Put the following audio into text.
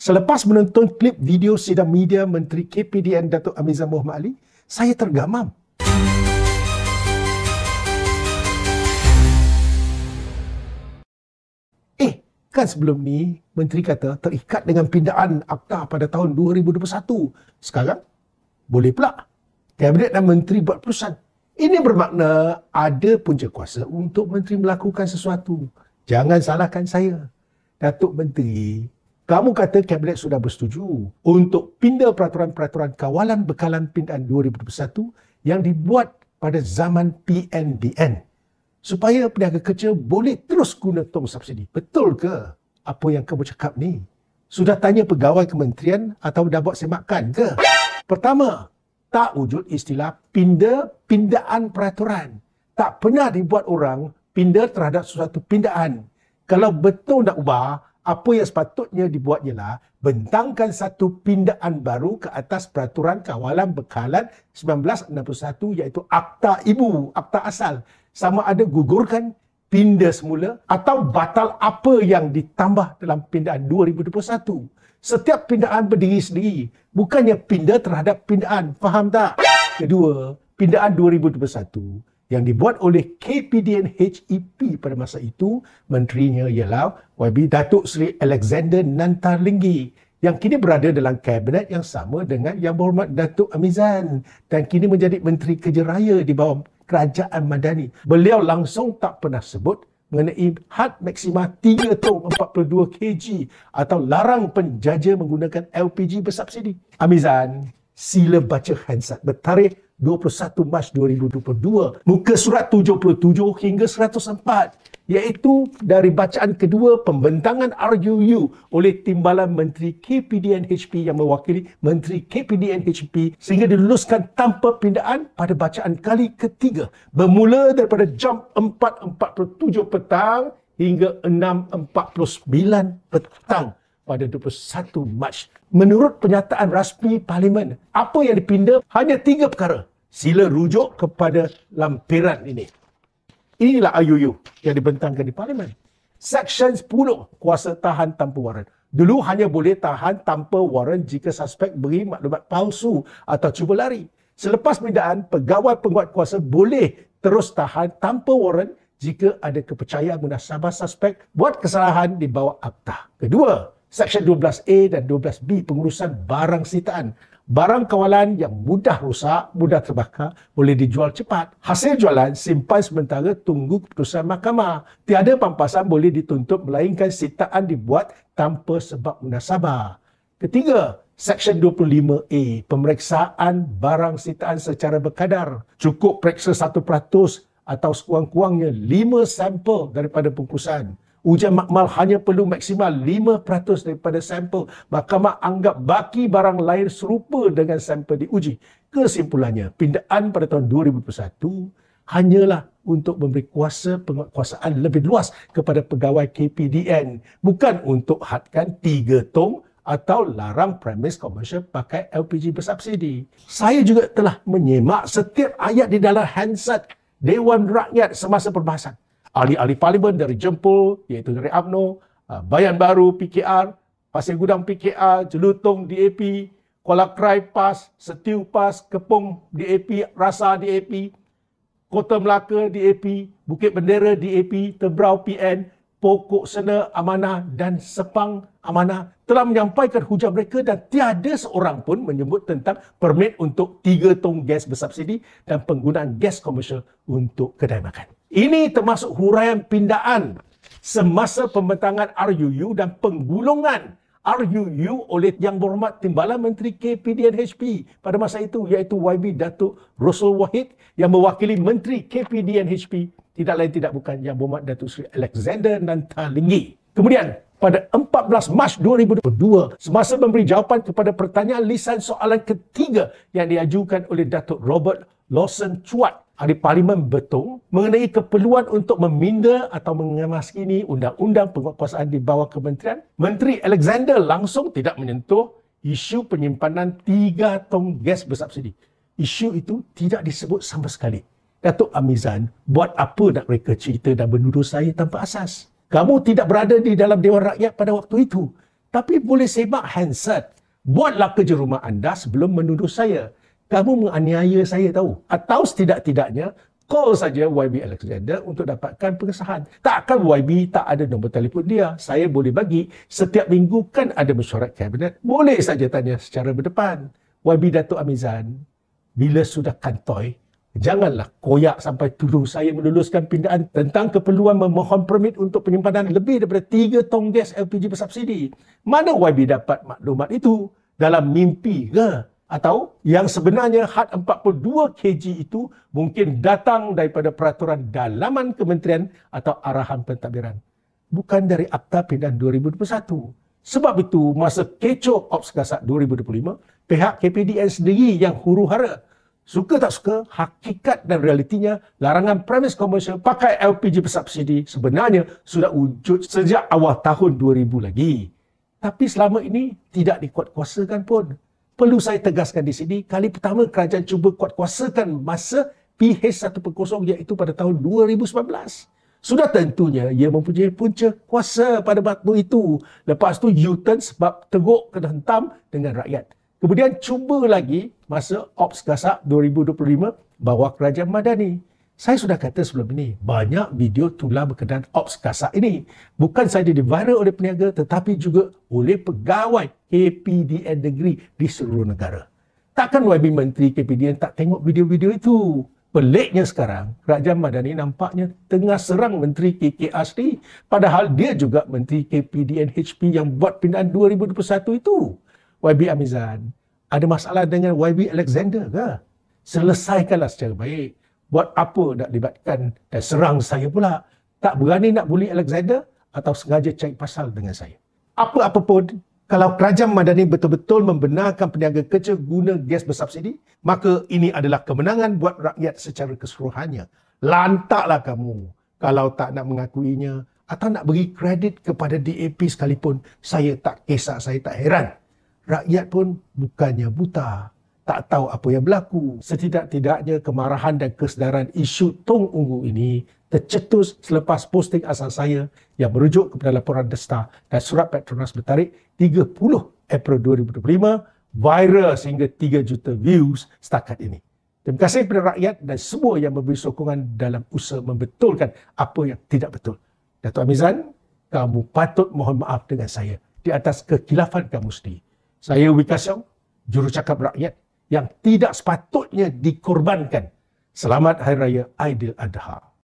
Selepas menonton klip video sidang media Menteri KPDN Datuk Amizan Mohamed Ali, saya tergamam. Kan sebelum ni, Menteri kata terikat dengan pindaan akta pada tahun 2021. Sekarang, boleh pula. Kabinet dan Menteri buat keputusan. Ini bermakna ada punca kuasa untuk Menteri melakukan sesuatu. Jangan salahkan saya. Datuk Menteri, kamu kata Kabinet sudah bersetuju untuk pindah peraturan-peraturan kawalan bekalan pindaan 2021 yang dibuat pada zaman PNDN. Supaya peniaga kecil boleh terus guna tong subsidi. Betul ke apa yang kamu cakap ni? Sudah tanya pegawai kementerian atau dah buat semakan ke? Pertama, tak wujud istilah pindaan peraturan. Tak pernah dibuat orang pindah terhadap sesuatu pindaan. Kalau betul nak ubah, apa yang sepatutnya dibuat ialah bentangkan satu pindaan baru ke atas peraturan kawalan bekalan 1961 iaitu Akta Ibu, Akta Asal. Sama ada gugurkan, pindah semula atau batal apa yang ditambah dalam pindaan 2021. Setiap pindaan berdiri sendiri, bukannya pindah terhadap pindaan. Faham tak? Kedua, pindaan 2021 yang dibuat oleh KPDN HEP pada masa itu, menterinya ialah YB Datuk Seri Alexander Nantarlinggi yang kini berada dalam kabinet yang sama dengan Yang Berhormat Datuk Amizan dan kini menjadi Menteri Kerja Raya di bawah Kerajaan Madani. Beliau langsung tak pernah sebut mengenai had maksima 3 tong 42 kg atau larang penjaja menggunakan LPG bersubsidi. Amizan, sila baca Hansard bertarikh 21 Mac 2022, muka surat 77 hingga 104, iaitu dari bacaan kedua pembentangan RUU oleh Timbalan Menteri KPDN HP yang mewakili Menteri KPDN HP sehingga diluluskan tanpa pindaan pada bacaan kali ketiga bermula daripada jam 4.47 petang hingga 6.49 petang pada 21 Mac. Menurut pernyataan rasmi Parlimen, apa yang dipindah hanya 3 perkara. Sila rujuk kepada lampiran ini. Inilah RUU yang dibentangkan di Parlimen. Seksyen 10, kuasa tahan tanpa waran. Dulu hanya boleh tahan tanpa waran jika suspek beri maklumat palsu atau cuba lari. Selepas pindaan, pegawai penguat kuasa boleh terus tahan tanpa waran jika ada kepercayaan munasabah suspek buat kesalahan di bawah akta. Kedua, Seksyen 12A dan 12B pengurusan barang sitaan. Barang kawalan yang mudah rosak, mudah terbakar, boleh dijual cepat. Hasil jualan simpan sementara tunggu keputusan mahkamah. Tiada pampasan boleh dituntut melainkan sitaan dibuat tanpa sebab munasabah. Ketiga, Seksyen 25A, pemeriksaan barang sitaan secara berkadar. Cukup periksa 1% atau sekurang-kurangnya 5 sampel daripada bungkusan. Ujian makmal hanya perlu maksimal 5% daripada sampel. Mahkamah anggap baki barang lain serupa dengan sampel diuji. Kesimpulannya, pindaan pada tahun 2021 hanyalah untuk memberi kuasa penguatkuasaan lebih luas kepada pegawai KPDN. Bukan untuk hadkan 3 tong atau larang premis komersial pakai LPG bersubsidi. Saya juga telah menyemak setiap ayat di dalam Hansard Dewan Rakyat semasa perbahasan. Ahli-ahli parlimen dari Jempol, iaitu dari UMNO, Bayan Baru PKR, Pasir Gudang PKR, Jelutong DAP, Kuala Krai PAS, Setiu PAS, Kepong DAP, Rasa DAP, Kota Melaka DAP, Bukit Bendera DAP, Tebrau PN, Pokok Sena Amanah dan Sepang Amanah telah menyampaikan hujah mereka dan tiada seorang pun menyebut tentang permit untuk 3 tong gas bersubsidi dan penggunaan gas komersial untuk kedai makan. Ini termasuk huraian pindaan semasa pembentangan RUU dan penggulungan RUU oleh Yang Berhormat Timbalan Menteri KPDN HP pada masa itu iaitu YB Datuk Rosul Wahid yang mewakili Menteri KPDN HP tidak lain tidak bukan Yang Berhormat Datuk Seri Alexander Nantarlinggi. Kemudian pada 14 Mac 2022 semasa memberi jawapan kepada pertanyaan lisan soalan ketiga yang diajukan oleh Datuk Robert Lawson Chuat, ahli Parlimen Betong mengenai keperluan untuk meminda atau mengemaskini undang-undang penguatkuasaan di bawah kementerian, Menteri Alexander langsung tidak menyentuh isu penyimpanan 3 tong gas bersubsidi. Isu itu tidak disebut sama sekali. Datuk Amizan, buat apa nak mereka cerita dan menuduh saya tanpa asas? Kamu tidak berada di dalam Dewan Rakyat pada waktu itu. Tapi boleh semak handset. Buatlah kerja rumah anda sebelum menuduh saya. Kamu menganiaya saya tahu. Atau setidak-tidaknya, call saja YB Alexander untuk dapatkan pengesahan. Takkan YB tak ada nombor telefon dia. Saya boleh bagi. Setiap minggu kan ada mesyuarat kabinet. Boleh saja tanya secara berdepan. YB Datuk Amizan, bila sudah kantoi, janganlah koyak sampai tuduh saya meluluskan pindaan tentang keperluan memohon permit untuk penyimpanan lebih daripada 3 tong gas LPG bersubsidi. Mana YB dapat maklumat itu? Dalam mimpi ke? Atau yang sebenarnya had 42 kg itu mungkin datang daripada peraturan dalaman kementerian atau arahan pentadbiran. Bukan dari Akta Pindaan 2021. Sebab itu, masa kecoh Ops Gasak 2025, pihak KPDN sendiri yang huru-hara. Suka tak suka, hakikat dan realitinya, larangan premis komersial pakai LPG bersubsidi sebenarnya sudah wujud sejak awal tahun 2000 lagi. Tapi selama ini tidak dikuatkuasakan pun. Perlu saya tegaskan di sini, kali pertama kerajaan cuba kuatkuasakan masa PH 1.0 iaitu pada tahun 2019. Sudah tentunya ia mempunyai punca kuasa pada waktu itu. Lepas tu U-turn sebab teruk kena hentam dengan rakyat. Kemudian cuba lagi masa Ops Gasak 2025 bawah kerajaan Madani. Saya sudah kata sebelum ini, banyak video tular berkenaan Ops Gasak ini. Bukan sahaja diviral oleh peniaga tetapi juga oleh pegawai KPDN negeri di seluruh negara. Takkan YB Menteri KPDN tak tengok video-video itu? Peliknya sekarang, kerajaan Madani nampaknya tengah serang Menteri KKR sendiri. Padahal dia juga Menteri KPDN HP yang buat pindaan 2021 itu. YB Amizan, ada masalah dengan YB Alexander ke? Selesaikanlah secara baik. Buat apa nak libatkan dan serang saya pula? Tak berani nak bully Alexander atau sengaja cari pasal dengan saya? Apa-apa pun, kalau kerajaan Madani betul-betul membenarkan peniaga kecil guna gas bersubsidi, maka ini adalah kemenangan buat rakyat secara keseluruhannya. Lantaklah kamu kalau tak nak mengakuinya atau nak beri kredit kepada DAP sekalipun. Saya tak kisah, saya tak heran. Rakyat pun bukannya buta, tak tahu apa yang berlaku. Setidak-tidaknya kemarahan dan kesedaran isu Tong Ungu ini tercetus selepas posting asal saya yang merujuk kepada laporan Desta dan surat Petronas bertarikh 30 April 2025 viral sehingga 3 juta views setakat ini. Terima kasih kepada rakyat dan semua yang memberi sokongan dalam usaha membetulkan apa yang tidak betul. Datuk Amizan, kamu patut mohon maaf dengan saya di atas kekhilafan kamu sendiri. Saya Wika Siong, jurucakap rakyat yang tidak sepatutnya dikorbankan. Selamat Hari Raya Aidiladha.